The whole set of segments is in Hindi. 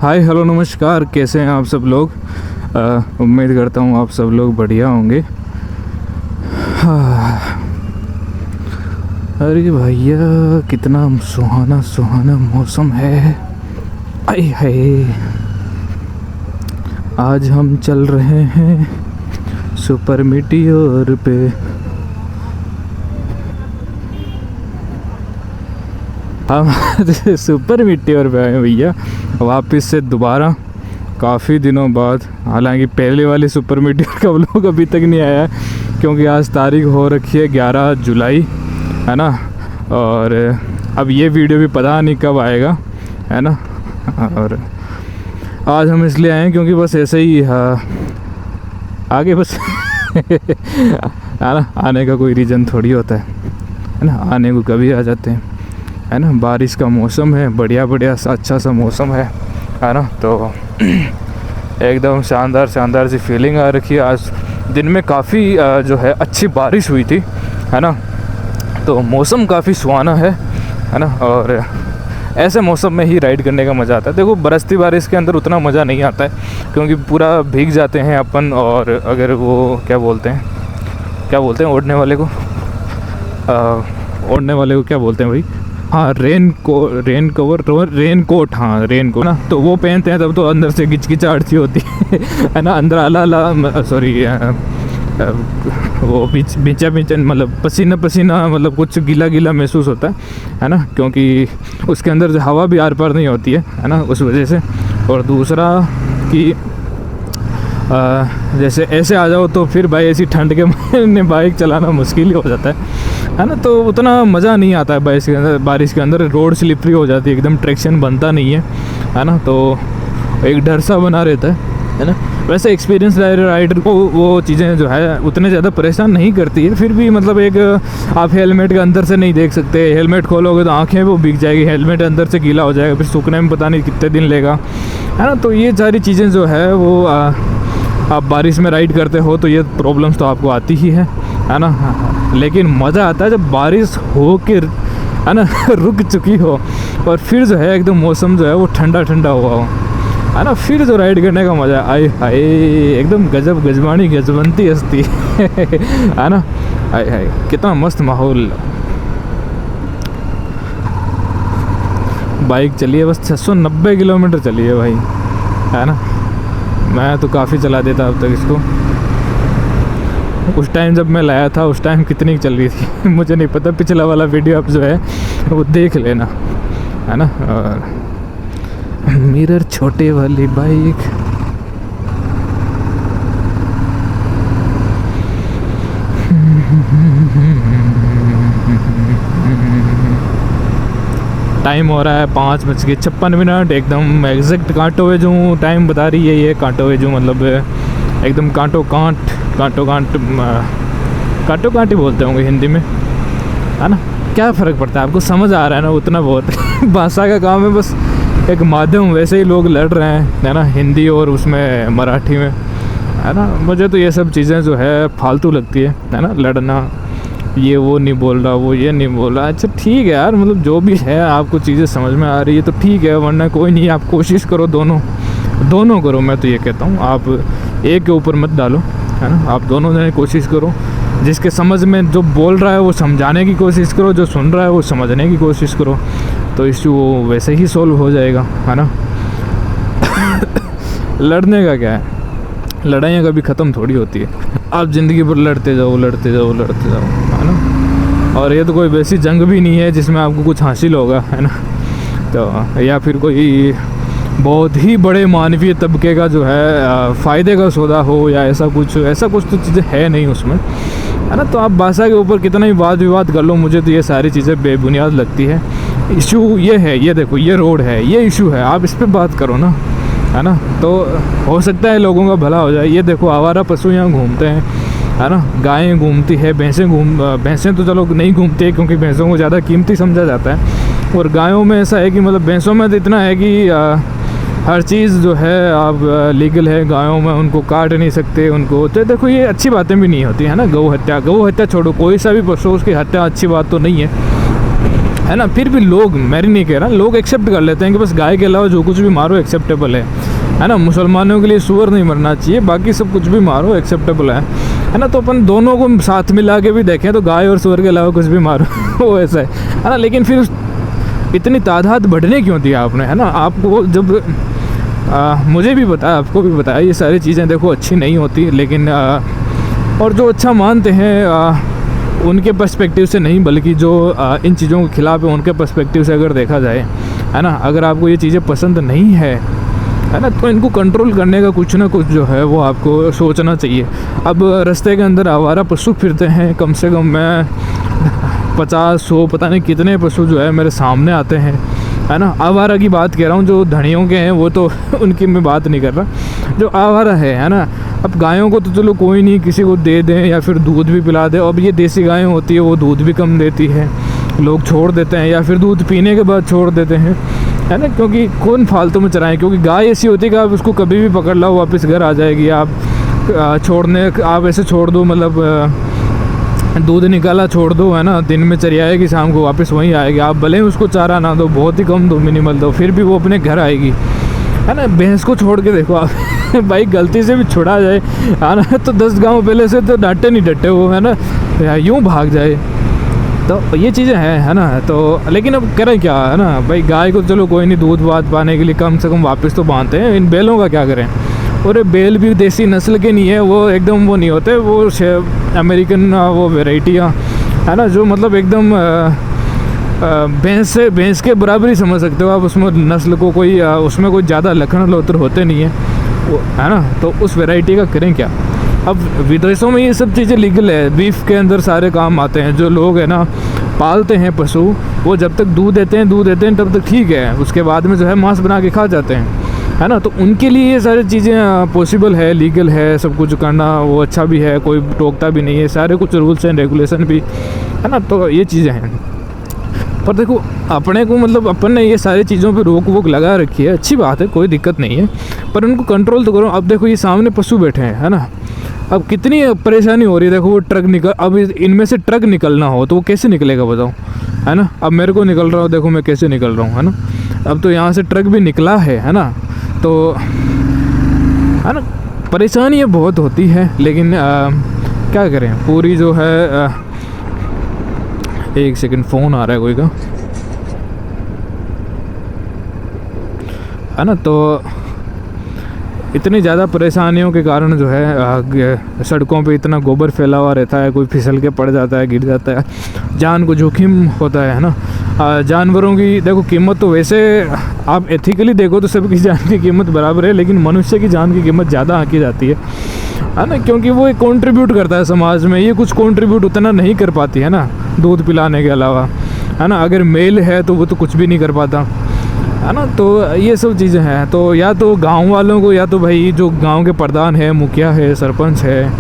हाय हेलो नमस्कार, कैसे हैं आप सब लोग। उम्मीद करता हूँ आप सब लोग बढ़िया होंगे। अरे भैया कितना सुहाना सुहाना मौसम है। आए हाय, आज हम चल रहे हैं सुपर मीटियोर पे। हम सुपर मीटियोर पे आए भैया वापस से दोबारा, काफ़ी दिनों बाद। हालांकि पहले वाली सुपर मीटियोर का व्लॉग अभी तक नहीं आया क्योंकि आज तारीख हो रखी है 11 जुलाई, है ना। और अब ये वीडियो भी पता नहीं कब आएगा, है ना। और आज हम इसलिए आए क्योंकि बस ऐसे ही आगे बस है ना, आने का कोई रीज़न थोड़ी होता है ना। आने को कभी आ जाते हैं, है ना। बारिश का मौसम है, बढ़िया बढ़िया सा अच्छा सा मौसम है ना। तो एकदम शानदार शानदार सी फीलिंग आ रखी है। आज दिन में काफ़ी जो है अच्छी बारिश हुई थी, है ना। तो मौसम काफ़ी सुहाना है ना। और ऐसे मौसम में ही राइड करने का मज़ा आता है। देखो बरसती बारिश के अंदर उतना मज़ा नहीं आता है क्योंकि पूरा भीग जाते हैं अपन। और अगर वो क्या बोलते हैं ओढ़ने वाले को क्या बोलते हैं भाई। हाँ, रेन कोट ना, तो वो पहनते हैं तब तो अंदर से गिचगिचाहट सी होती है ना। अंदर वो बीचा मतलब पसीना मतलब कुछ गीला गीला महसूस होता है ना। क्योंकि उसके अंदर जो हवा भी आर पार नहीं होती है ना, उस वजह से। और दूसरा कि जैसे ऐसे आ जाओ तो फिर भाई ऐसी ठंड के महीने बाइक चलाना मुश्किल ही हो जाता है ना। तो उतना मज़ा नहीं आता है बारिश के अंदर। रोड स्लिपरी हो जाती है, एकदम ट्रैक्शन बनता नहीं है ना। तो एक डर सा बना रहता है ना। वैसे एक्सपीरियंस राइडर को वो चीज़ें जो है उतने ज़्यादा परेशान नहीं करती है। फिर भी मतलब एक आप हेलमेट के अंदर से नहीं देख सकते। हेलमेट खोलोगे तो आंखें वो भीग जाएगी, हेलमेट अंदर से गीला हो जाएगा, फिर सूखने में पता नहीं कितने दिन लेगा, है ना। तो ये सारी चीज़ें जो है वो आप बारिश में राइड करते हो तो ये प्रॉब्लम्स तो आपको आती ही है ना। लेकिन मज़ा आता है जब बारिश हो के, है ना, रुक चुकी हो और फिर जो है एकदम मौसम जो है वो ठंडा ठंडा हुआ हो, है ना। फिर जो राइड करने का मज़ा आए हाय, एकदम गजब गजबानी गजबंती हस्ती है ना। आए हाय, कितना मस्त माहौल। बाइक चली है बस 690 किलोमीटर चली है भाई, है ना। मैं तो काफ़ी चला देता अब तक इसको। उस टाइम जब मैं लाया था उस टाइम कितनी चल रही थी मुझे नहीं पता। पिछला वाला वीडियो आप जो है वो देख लेना, है ना। और मिरर छोटे वाली बाइक, टाइम हो रहा है 5:56, एकदम एग्जैक्ट कांटो वे जो टाइम बता रही है ये। कांटो वे जो मतलब एकदम कांटो कांट ही बोलते होंगे हिंदी में, है ना। क्या फ़र्क पड़ता है, आपको समझ आ रहा है ना, उतना बहुत भाषा का काम है बस एक माध्यम। वैसे ही लोग लड़ रहे हैं, है ना, हिंदी और उसमें मराठी में, है ना। मुझे तो ये सब चीज़ें जो है फालतू लगती है ना। लड़ना, ये वो नहीं बोल रहा, वो ये नहीं बोल रहा। अच्छा ठीक है यार, मतलब जो भी है आपको चीज़ें समझ में आ रही है तो ठीक है, वरना कोई नहीं। आप कोशिश करो, दोनों करो। मैं तो ये कहता हूँ आप एक के ऊपर मत डालो, है ना। आप दोनों जने कोशिश करो। जिसके समझ में जो बोल रहा है वो समझाने की कोशिश करो, जो सुन रहा है वो समझने की कोशिश करो, तो इश्यू वैसे ही सॉल्व हो जाएगा, है ना। लड़ने का क्या है, लड़ाइयाँ कभी ख़त्म थोड़ी होती है। आप ज़िंदगी भर लड़ते जाओ, है ना। और ये तो कोई वैसी जंग भी नहीं है जिसमें आपको कुछ हासिल होगा, है ना। तो या फिर कोई बहुत ही बड़े मानवीय तबके का जो है फ़ायदे का सौदा हो या ऐसा कुछ तो चीज़ें है नहीं उसमें, है ना। तो आप भाषा के ऊपर कितना ही वाद विवाद कर लो, मुझे तो ये सारी चीज़ें बेबुनियाद लगती है। इशू ये है, ये देखो ये रोड है, ये इशू है, आप इस पर बात करो ना, है ना। तो हो सकता है लोगों का भला हो जाए। ये देखो आवारा पशु यहाँ घूमते हैं, है ना। गायें घूमती है, भैंसें तो चलो नहीं घूमती है क्योंकि भैंसों को ज़्यादा कीमती समझा जाता है। और गायों में ऐसा है कि मतलब भैंसों में तो इतना है कि हर चीज़ जो है आप लीगल है गायों में, उनको काट नहीं सकते उनको। तो देखो ये अच्छी बातें भी नहीं होती है ना। गौ हत्या छोड़ो, कोई सा भी पशु उसकी हत्या अच्छी बात तो नहीं है, है ना। फिर भी लोग, मैं नहीं कह रहा, लोग एक्सेप्ट कर लेते हैं कि बस गाय के अलावा जो कुछ भी मारो एक्सेप्टेबल है ना। मुसलमानों के लिए सूअर नहीं मरना चाहिए, बाकी सब कुछ भी मारो एक्सेप्टेबल है ना। तो अपन दोनों को साथ मिला के भी देखें तो गाय और सूअर के अलावा कुछ भी मारो वो ऐसा है ना। लेकिन फिर इतनी तादाद बढ़ने क्यों दिया आपने, है ना। आपको जब मुझे भी बताया, आपको भी बताया, ये सारी चीज़ें देखो अच्छी नहीं होती, लेकिन और जो अच्छा मानते हैं उनके पर्सपेक्टिव से नहीं, बल्कि जो इन चीज़ों के खिलाफ है उनके पर्सपेक्टिव से अगर देखा जाए, है ना। अगर आपको ये चीज़ें पसंद नहीं है ना, तो इनको कंट्रोल करने का कुछ ना कुछ जो है वो आपको सोचना चाहिए। अब रास्ते के अंदर आवारा पशु फिरते हैं, कम से कम मैं 50-100 पता नहीं कितने पशु जो है मेरे सामने आते हैं, है ना। आवारा की बात कह रहा हूँ, जो धड़ियों के हैं वो तो उनकी मैं बात नहीं कर रहा, जो आवारा है ना। अब गायों को तो चलो कोई नहीं, किसी को दे दें या फिर दूध भी पिला दें। अब ये देसी गायें होती है, वो दूध भी कम देती है, लोग छोड़ देते हैं या फिर दूध पीने के बाद छोड़ देते हैं, है ना। क्योंकि कौन फालतू में चराएं, क्योंकि गाय ऐसी होती है कि आप उसको कभी भी पकड़ लो वापस घर आ जाएगी। आप छोड़ने, आप ऐसे छोड़ दो, मतलब दूध निकाला छोड़ दो, है ना, दिन में चरियाएगी, शाम को वापस वहीं आएगी। आप भले ही उसको चारा ना दो, बहुत ही कम दो, मिनिमल दो, फिर भी वो अपने घर आएगी, है ना। भैंस को छोड़ के देखो आप भाई गलती से भी छुड़ा जाए, है ना, तो 10 गाँव पहले से तो डांटे नहीं डटे वो, है ना, यूँ भाग जाए। तो ये चीज़ें हैं, है ना। तो लेकिन अब करें क्या, है ना भाई। गाय को चलो कोई नहीं, दूध वाद पाने के लिए कम से कम वापस तो बांधते हैं। इन बैलों का क्या करें। और बेल भी देसी नस्ल के नहीं है, वो एकदम वो नहीं होते, वो अमेरिकन वो वेराइटियाँ, है ना, जो मतलब एकदम भैंस के बराबर ही समझ सकते हो आप उसमें नस्ल को। कोई उसमें कोई ज़्यादा लखन लोतर होते नहीं है, है ना। तो उस वैरायटी का करें क्या। अब विदेशों में ये सब चीज़ें लीगल है, बीफ के अंदर सारे काम आते हैं। जो लोग है ना पालते हैं पशु, वो जब तक दूध देते हैं तब तक ठीक है, उसके बाद में जो है मांस बना के खा जाते हैं, है ना। तो उनके लिए ये सारी चीज़ें पॉसिबल है, लीगल है, सब कुछ करना वो अच्छा भी है, कोई टोकता भी नहीं है, सारे कुछ रूल्स एंड रेगुलेशन भी, है ना। तो ये चीज़ें हैं। पर देखो अपने को, मतलब अपन ने ये सारी चीज़ों पे रोक वोक लगा रखी है, अच्छी बात है, कोई दिक्कत नहीं है, पर उनको कंट्रोल तो करो। अब देखो ये सामने पशु बैठे हैं, है ना, अब कितनी परेशानी हो रही है। देखो वो ट्रक निकल, अब इनमें से ट्रक निकलना हो तो वो कैसे निकलेगा बताओ, है ना। अब मेरे को निकल रहा हो, देखो मैं कैसे निकल रहा हूँ, है ना। अब तो यहाँ से ट्रक भी निकला है ना। तो है ना, परेशानियाँ बहुत होती है, लेकिन क्या करें, पूरी जो है एक सेकंड फ़ोन आ रहा है कोई का, है ना। तो इतनी ज़्यादा परेशानियों के कारण जो है सड़कों पे इतना गोबर फैला हुआ रहता है, कोई फिसल के पड़ जाता है, गिर जाता है, जान को जोखिम होता है ना। जानवरों की देखो कीमत तो वैसे आप एथिकली देखो तो सबकी जान की कीमत बराबर है, लेकिन मनुष्य की जान की कीमत ज़्यादा आंकी जाती है ना। क्योंकि वो एक कंट्रीब्यूट करता है समाज में, ये कुछ कंट्रीब्यूट उतना नहीं कर पाती है ना दूध पिलाने के अलावा, है ना। अगर मेल है तो वो तो कुछ भी नहीं कर पाता, है ना। तो ये सब चीज़ें हैं। तो या तो गांव वालों को, या तो भाई जो गांव के प्रधान है, मुखिया है, सरपंच है,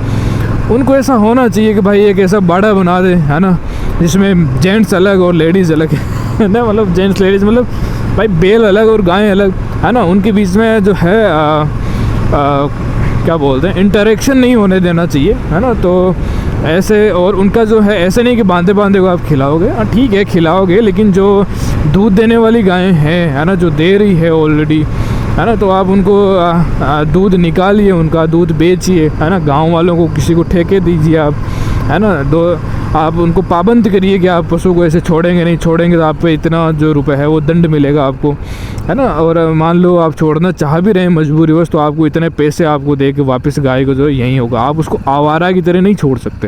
उनको ऐसा होना चाहिए कि भाई एक ऐसा बाड़ा बना दे, है ना, जिसमें जेंट्स अलग और लेडीज़ अलग है ना। मतलब जेंट्स लेडीज़ मतलब भाई बैल अलग और गायें अलग, है ना। उनके बीच में जो है क्या बोलते हैं, इंटरेक्शन नहीं होने देना चाहिए, है ना। तो ऐसे, और उनका जो है ऐसे नहीं कि बांधे बांधे को आप खिलाओगे, ठीक है खिलाओगे, लेकिन जो दूध देने वाली गायें हैं, है ना, जो दे रही है ऑलरेडी, है ना, तो आप उनको दूध निकालिए, उनका दूध बेचिए, है ना। गांव वालों को किसी को ठेके दीजिए आप, है ना। आप उनको पाबंद करिए कि आप पशु को ऐसे छोड़ेंगे नहीं, छोड़ेंगे तो आप पे इतना जो रुपए है वो दंड मिलेगा आपको, है ना। और मान लो आप छोड़ना चाह भी रहे हैं मजबूरीवश, तो आपको इतने पैसे आपको दे के वापस गाय को जो यहीं होगा। आप उसको आवारा की तरह नहीं छोड़ सकते,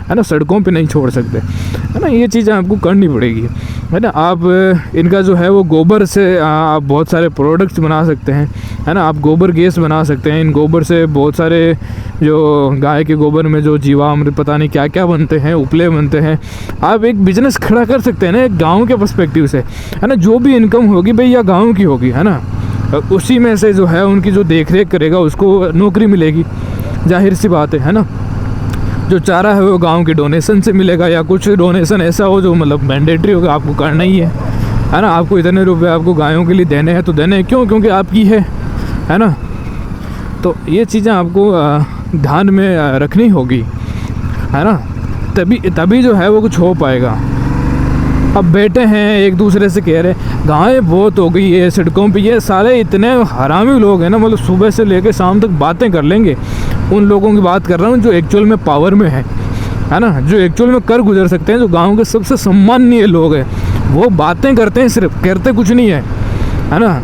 है ना, सड़कों पे नहीं छोड़ सकते, है ना। ये चीज़ें आपको करनी पड़ेगी, है ना। आप इनका जो है वो गोबर से आप बहुत सारे प्रोडक्ट्स बना सकते हैं, है ना। आप गोबर गैस बना सकते हैं। इन गोबर से बहुत सारे जो गाय के गोबर में जो जीवामृत पता नहीं क्या क्या बनते हैं, उपले बनते हैं। आप एक बिजनेस खड़ा कर सकते हैं ना एक गांव के पर्सपेक्टिव से, है ना। जो भी इनकम होगी भाई या गांव की होगी, है ना, उसी में से जो है उनकी जो देख रेख करेगा उसको नौकरी मिलेगी, जाहिर सी बात है ना। जो चारा है वो गांव के डोनेशन से मिलेगा, या कुछ डोनेशन ऐसा हो जो मतलब मैंडेटरी होगा, आपको करना ही है ना। आपको इतने रुपए आपको गायों के लिए देने हैं तो देने हैं, क्यों, क्योंकि आपकी है ना। तो ये चीज़ें आपको ध्यान में रखनी होगी, है ना। तभी जो है वो कुछ हो पाएगा, अब बैठे हैं एक दूसरे से कह रहे गायें बहुत हो गई है सड़कों पे, ये सारे इतने हरामी लोग हैं ना, मतलब सुबह से लेकर शाम तक बातें कर लेंगे। उन लोगों की बात कर रहा हूँ जो एक्चुअल में पावर में है ना, जो एक्चुअल में कर गुजर सकते हैं, जो गाँव के सबसे सम्माननीय लोग हैं, वो बातें करते हैं सिर्फ, करते कुछ नहीं है ना।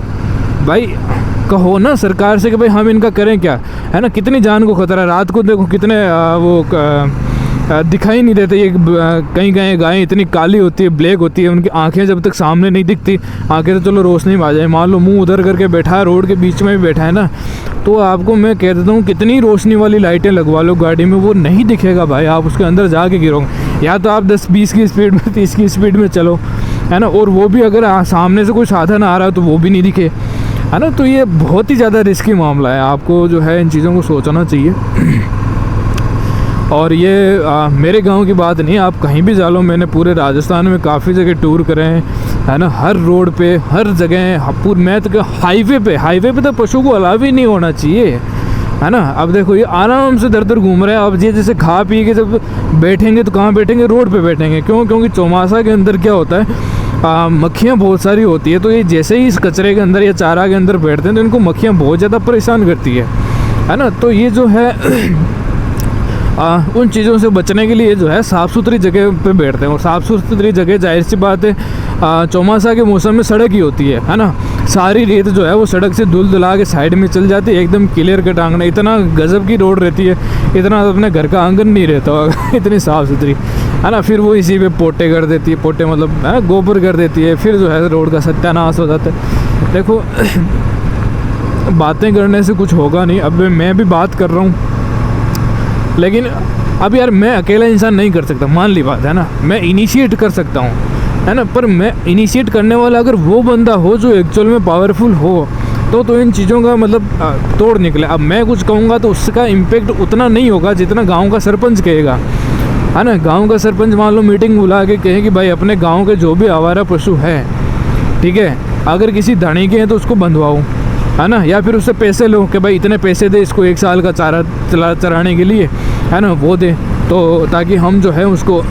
भाई कहो ना सरकार से कि भाई हम इनका करें क्या, है ना। कितनी जान को खतरा है, रात को देखो कितने दिखाई नहीं देते ये कहीं कहीं गायें इतनी काली होती है, ब्लैक होती है, उनकी आंखें जब तक सामने नहीं दिखती, आंखें तो चलो रोशनी में आ जाए, मान लो मुंह उधर करके बैठा है, रोड के बीच में भी बैठा है ना, तो आपको मैं कह देता हूँ कितनी रोशनी वाली लाइटें लगवा लो गाड़ी में, वो नहीं दिखेगा भाई, आप उसके अंदर जाके गिरोगे। या तो आप 10-20 की स्पीड में, 30 की स्पीड में चलो, है ना, और वो भी अगर सामने से कोई साधन आ रहा है तो वो भी नहीं दिखे, है ना। तो ये बहुत ही ज़्यादा रिस्की मामला है, आपको जो है इन चीज़ों को सोचना चाहिए। और ये मेरे गांव की बात नहीं, आप कहीं भी जा लो, मैंने पूरे राजस्थान में काफ़ी जगह टूर करे हैं, है ना, हर रोड पे, हर जगह, पूरे मैं तो हाईवे पे तो पशु को अलाव ही नहीं होना चाहिए, है ना। अब देखो ये आराम से दर दर घूम रहे हैं, अब ये जैसे खा पी के जब बैठेंगे तो कहाँ बैठेंगे, रोड पे बैठेंगे। क्यों? क्योंकि चौमासा के अंदर क्या होता है, मक्खियाँ बहुत सारी होती है, तो ये जैसे ही इस कचरे के अंदर या चारा के अंदर बैठते हैं तो इनको मक्खियाँ बहुत ज़्यादा परेशान करती है ना। तो ये जो है उन चीज़ों से बचने के लिए जो है साफ़ सुथरी जगह पे बैठते हैं, और साफ़ सुथरी जगह जाहिर सी बात है चौमासा के मौसम में सड़क ही होती है ना। सारी रेत जो है वो सड़क से धुल धुला के साइड में चल जाती है, एकदम क्लियर कट आंगन, इतना गजब की रोड रहती है, इतना अपने घर का आंगन नहीं रहता होगा इतनी साफ़ सुथरी, है ना। फिर वो इसी पे पोटे कर देती है, पोटे मतलब गोबर कर देती है, फिर जो है रोड का सत्यानाश हो जाता है। देखो बातें करने से कुछ होगा नहीं, अब मैं भी बात कर रहा हूँ, लेकिन अब यार मैं अकेला इंसान नहीं कर सकता, मान ली बात, है ना। मैं इनिशिएट कर सकता हूँ, है ना, पर मैं इनिशिएट करने वाला अगर वो बंदा हो जो एक्चुअल में पावरफुल हो, तो इन चीज़ों का मतलब तोड़ निकले। अब मैं कुछ कहूँगा तो उसका इम्पेक्ट उतना नहीं होगा जितना गांव का सरपंच कहेगा, है ना। गांव का सरपंच मान लो मीटिंग बुला के कहे कि भाई अपने गाँव के जो भी आवारा पशु है, ठीक है, अगर किसी धनी के हैं तो उसको बंधवाओ, है ना, या फिर उससे पैसे लो कि भाई इतने पैसे दे इसको 1 साल का चारा चराने के लिए, है ना, वो दे, तो ताकि हम जो है उसको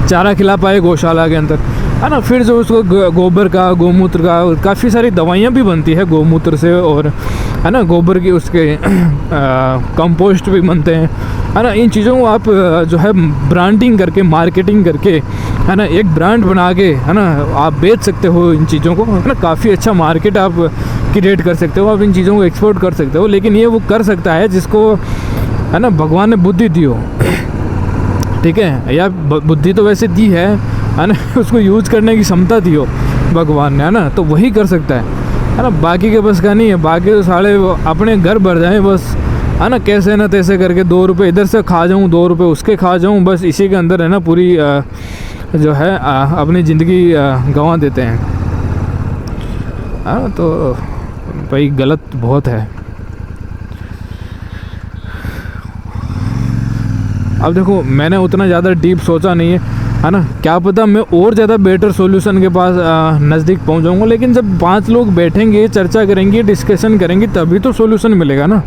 चारा खिला पाए गौशाला के अंदर, है ना। फिर जो उसको गोबर का, गौमूत्र का, काफ़ी सारी दवाइयाँ भी बनती है गौमूत्र से, और है ना गोबर की उसके कंपोस्ट भी बनते हैं, है ना। इन चीज़ों को आप जो है ब्रांडिंग करके, मार्केटिंग करके, है ना, एक ब्रांड बना के, है ना, आप बेच सकते हो इन चीज़ों को, है ना। काफ़ी अच्छा मार्केट आप क्रिएट कर सकते हो, आप इन चीज़ों को एक्सपोर्ट कर सकते हो। लेकिन ये वो कर सकता है जिसको, है ना, भगवान ने बुद्धि दी हो, ठीक है, या बुद्धि तो वैसे दी है ना, उसको यूज करने की क्षमता दी हो भगवान ने, है ना, तो वही कर सकता है ना। बाकी के बस का नहीं है, बाकी तो सारे अपने घर भर जाएं बस, है ना, कैसे ना तैसे करके 2 रुपये इधर से खा जाऊँ, 2 रुपये उसके खा जाऊँ, बस इसी के अंदर, है ना, पूरी जो है अपनी ज़िंदगी गंवा देते हैं, हाँ। तो भाई गलत बहुत है। अब देखो मैंने उतना ज़्यादा डीप सोचा नहीं है ना, क्या पता मैं और ज़्यादा बेटर सॉल्यूशन के पास नज़दीक पहुंच जाऊंगा, लेकिन जब 5 लोग बैठेंगे, चर्चा करेंगे, डिस्कशन करेंगे, तभी तो सॉल्यूशन मिलेगा ना,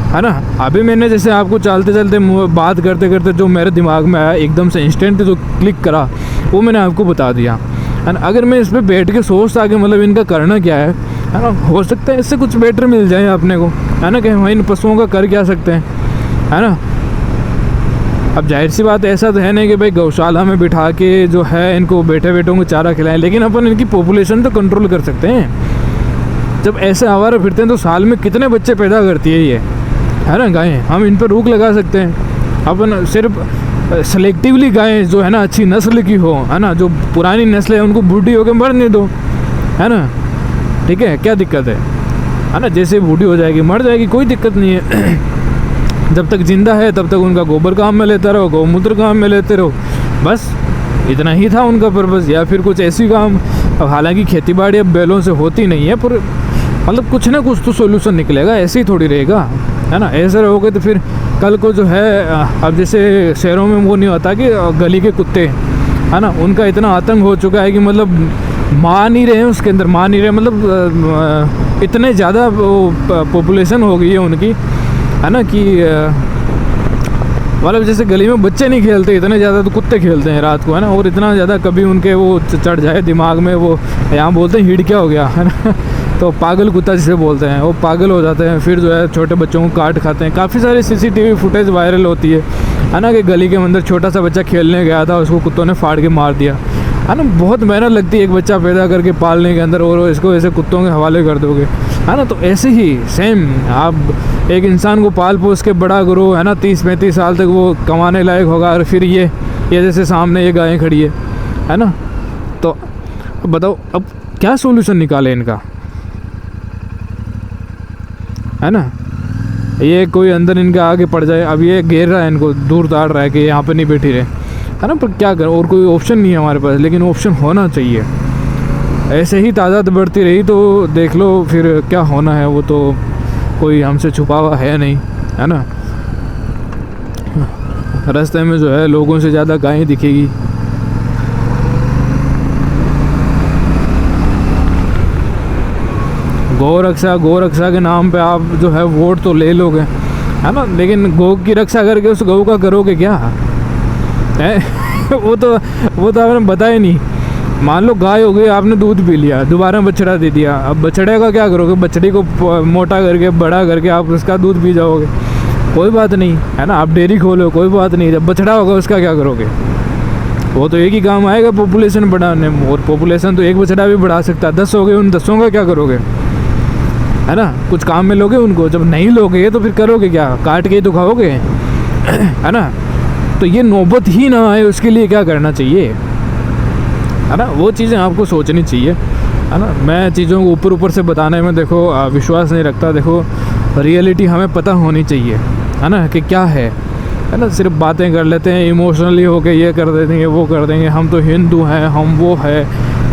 है ना। अभी मैंने जैसे आपको चलते चलते बात करते करते जो मेरे दिमाग में आया, एकदम से इंस्टेंट जो क्लिक करा, वो मैंने आपको बता दिया, है ना। अगर मैं इस पर बैठ के सोचता कि मतलब इनका करना क्या है ना, हो सकता है इससे कुछ बेटर मिल जाए अपने को, है ना, कि हम इन पशुओं का कर क्या सकते हैं, है ना। अब जाहिर सी बात ऐसा तो है नहीं कि भाई गौशाला में बिठा के जो है इनको बैठे बैठों को चारा खिलाएं, लेकिन अपन इनकी पॉपुलेशन तो कंट्रोल कर सकते हैं। जब ऐसे आवारा फिरते हैं तो साल में कितने बच्चे पैदा करती है ये, है ना, गायें, हम इन पर रोक लगा सकते हैं। अपन सिर्फ सेलेक्टिवली गायें जो है ना अच्छी नस्ल की हो, है ना, जो पुरानी नस्ल है उनको बूढ़ी होकर मरने दो, है ना, ठीक है, क्या दिक्कत है ना। जैसे बूढ़ी हो जाएगी मर जाएगी, कोई दिक्कत नहीं है। जब तक जिंदा है तब तक उनका गोबर काम में लेते रहो, गौमूत्र काम में लेते रहो, बस इतना ही था उनका पर्पस। या फिर कुछ ऐसी काम, हालांकि खेती बाड़ी अब बैलों से होती नहीं है, पर मतलब कुछ ना कुछ तो सोल्यूशन निकलेगा, ऐसे ही थोड़ी रहेगा, है ना। ऐसे रहोगे तो फिर कल को जो है, अब जैसे शहरों में वो नहीं होता कि गली के कुत्ते, है ना, उनका इतना आतंक हो चुका है कि मतलब मान नहीं रहे, उसके अंदर मान नहीं रहे, मतलब इतने ज़्यादा वो पॉपुलेशन हो गई है उनकी, है ना, कि मतलब जैसे गली में बच्चे नहीं खेलते इतने ज़्यादा, तो कुत्ते खेलते हैं रात को, है ना। और इतना ज़्यादा कभी उनके वो चढ़ जाए दिमाग में, वो यहाँ बोलते हैं हिड़ क्या हो गया, है ना। तो पागल कुत्ता जिसे बोलते हैं, वो पागल हो जाते हैं, फिर जो है छोटे बच्चों को काट खाते हैं। काफ़ी सारी CCTV फुटेज वायरल होती है ना, कि गली के अंदर छोटा सा बच्चा खेलने गया था, उसको कुत्तों ने फाड़ के मार दिया, है ना। बहुत मेहनत लगती है एक बच्चा पैदा करके पालने के अंदर, और इसको ऐसे कुत्तों के हवाले कर दोगे, है ना। तो ऐसे ही सेम आप एक इंसान को पाल पोस के बड़ा करो, है ना, 30-35 साल तक वो कमाने लायक होगा, और फिर ये जैसे सामने ये गायें खड़ी है ना। तो बताओ अब क्या सोल्यूशन निकाले इनका, है ना। ये कोई अंदर इनके आगे पड़ जाए, अब ये घेर रहा है इनको, दूर ताड़ रहा है कि यहाँ पे नहीं बैठी रहे, है ना। पर क्या करें, और कोई ऑप्शन नहीं है हमारे पास, लेकिन ऑप्शन होना चाहिए। ऐसे ही तादाद बढ़ती रही तो देख लो फिर क्या होना है, वो तो कोई हमसे छुपा हुआ है नहीं, है ना। रास्ते में जो है लोगों से ज़्यादा गायें दिखेगी। गौ रक्षा के नाम पे आप जो है वोट तो ले लोगे, है ना, लेकिन गौ की रक्षा करके उस गौ का करोगे क्या है? वो तो आपने बताया नहीं। मान लो गाय हो गई, आपने दूध पी लिया, दोबारा बछड़ा दे दिया, अब बछड़े का क्या करोगे? बछड़ी को मोटा करके बड़ा करके आप उसका दूध पी जाओगे, कोई बात नहीं, है ना। आप डेयरी खोलो, कोई बात नहीं। जब बछड़ा होगा उसका क्या करोगे? वो तो एक ही काम आएगा, पॉपुलेशन बढ़ाने, और पॉपुलेशन तो एक बछड़ा भी बढ़ा सकता है। 10 हो गए, उन 10 का क्या करोगे, है ना। कुछ काम में लोगे उनको, जब नहीं लोगे तो फिर करोगे क्या? काट के ही तो खाओगे, है ना। तो ये नौबत ही ना आए उसके लिए क्या करना चाहिए, है ना। वो चीज़ें आपको सोचनी चाहिए, है ना। मैं चीज़ों को ऊपर से बताने में देखो विश्वास नहीं रखता। देखो रियलिटी हमें पता होनी चाहिए, है ना, कि क्या है ना। सिर्फ बातें कर लेते हैं, इमोशनली होके ये कर देंगे, वो कर देंगे, हम तो हिंदू हैं, हम वो है।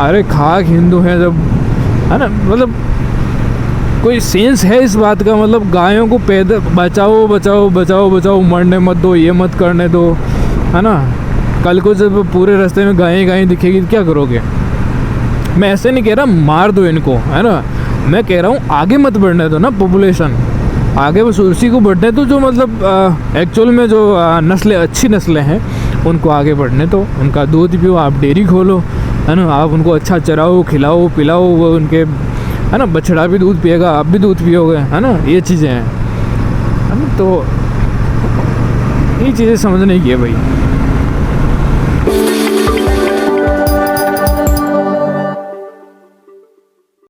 अरे खाक हिंदू हैं जब, है ना। मतलब कोई सेंस है इस बात का? मतलब गायों को पैदा बचाओ बचाओ बचाओ बचाओ, मरने मत दो, ये मत करने दो, है ना। कल को जब पूरे रास्ते में गायें दिखेगी तो क्या करोगे? मैं ऐसे नहीं कह रहा मार दो इनको, है ना। मैं कह रहा हूँ आगे मत बढ़ने दो ना पॉपुलेशन, आगे बस उसी को बढ़ने दो जो मतलब एक्चुअल में जो नस्लें, अच्छी नस्लें हैं उनको आगे बढ़ने दो। उनका दूध पियो, आप डेयरी खोलो, है ना। आप उनको अच्छा चराओ, खिलाओ पिलाओ, वो उनके, है ना, बछड़ा भी दूध पिएगा, आप भी दूध पियोगे, है ना। ये चीज़ें हैं, है ना। तो ये चीज़ें समझने की है भाई।